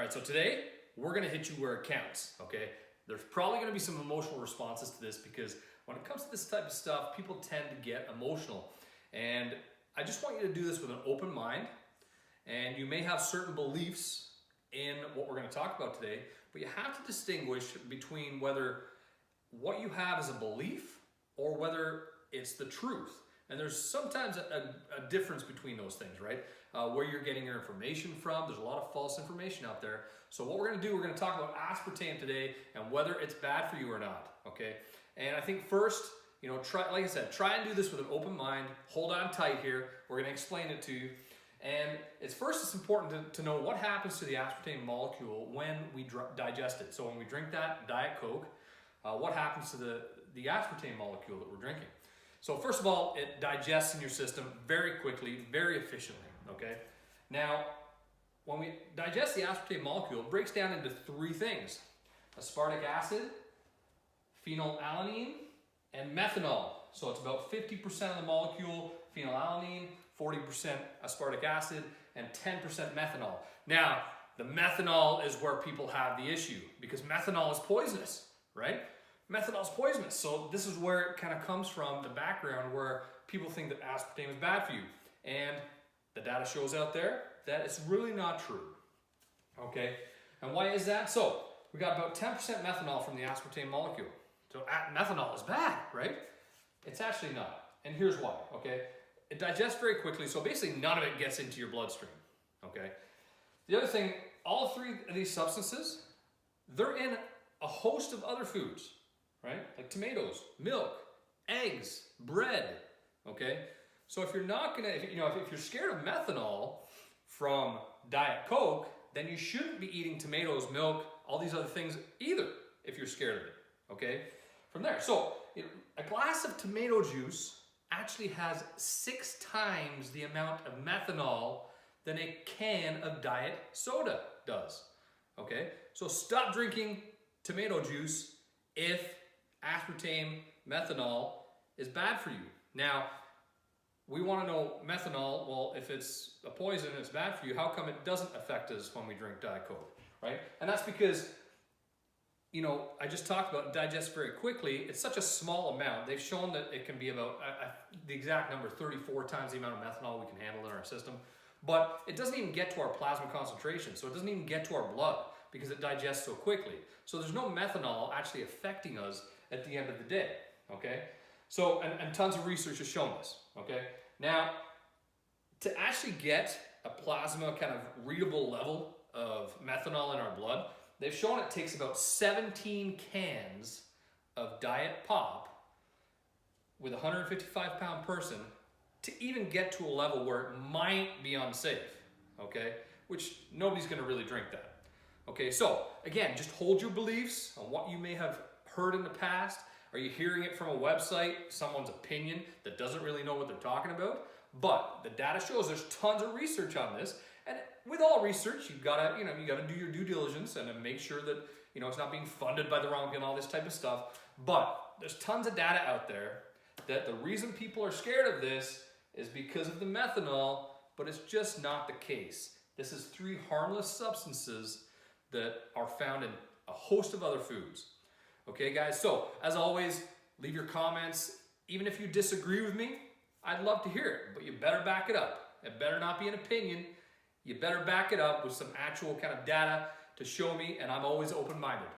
All right, so today we're gonna hit you where it counts, okay? There's probably gonna be some emotional responses to this because when it comes to this type of stuff, people tend to get emotional. And I just want you to do this with an open mind. And you may have certain beliefs in what we're gonna talk about today, but you have to distinguish between whether what you have is a belief or whether it's the truth. And there's sometimes a difference between those things, right? Where you're getting your information from. There's a lot of false information out there. So what we're gonna do, we're gonna talk about aspartame today and whether it's bad for you or not, okay? And I think first, try, like I said, try and do this with an open mind. Hold on tight here. We're gonna explain it to you. And it's important to know what happens to the aspartame molecule when we digest it. So when we drink that Diet Coke, what happens to the aspartame molecule that we're drinking? So first of all, it digests in your system very quickly, very efficiently, okay? Now, when we digest the aspartame molecule, it breaks down into three things: aspartic acid, phenylalanine, and methanol. So it's about 50% of the molecule phenylalanine, 40% aspartic acid, and 10% methanol. Now, the methanol is where people have the issue because methanol is poisonous, right? Methanol is poisonous. So this is where it kind of comes from, the background where people think that aspartame is bad for you. And the data shows out there that it's really not true, okay? And why is that? So we got about 10% methanol from the aspartame molecule. So methanol is bad, right? It's actually not. And here's why, okay? It digests very quickly, so basically none of it gets into your bloodstream, okay? The other thing, all three of these substances, they're in a host of other foods, right? Like tomatoes, milk, eggs, bread, okay? So if you're not gonna, if you're scared of methanol from Diet Coke, then you shouldn't be eating tomatoes, milk, all these other things either, if you're scared of it, okay? From there, so a glass of tomato juice actually has 6 times the amount of methanol than a can of diet soda does, okay? So stop drinking tomato juice if aspartame, methanol is bad for you. Now, we want to know methanol, well, if it's a poison and it's bad for you, how come it doesn't affect us when we drink Diet Coke, right? And that's because, I just talked about it digests very quickly. It's such a small amount. They've shown that it can be about, the exact number, 34 times the amount of methanol we can handle in our system. But it doesn't even get to our plasma concentration, so it doesn't even get to our blood because it digests so quickly. So there's no methanol actually affecting us at the end of the day, okay? So, and tons of research has shown this, okay? Now, to actually get a plasma kind of readable level of methanol in our blood, they've shown it takes about 17 cans of Diet Pop with a 155-pound person to even get to a level where it might be unsafe, okay? Which nobody's gonna really drink that. Okay, so again, just hold your beliefs on what you may have heard in the past. Are you hearing it from a website, someone's opinion that doesn't really know what they're talking about? But the data shows there's tons of research on this. And with all research, you've gotta, you gotta do your due diligence and then make sure that, it's not being funded by the wrong people and all this type of stuff. But there's tons of data out there that the reason people are scared of this is because of the methanol, but it's just not the case. This is 3 harmless substances that are found in a host of other foods. Okay, guys, so as always, leave your comments. Even if you disagree with me, I'd love to hear it, but you better back it up. It better not be an opinion. You better back it up with some actual kind of data to show me, and I'm always open-minded.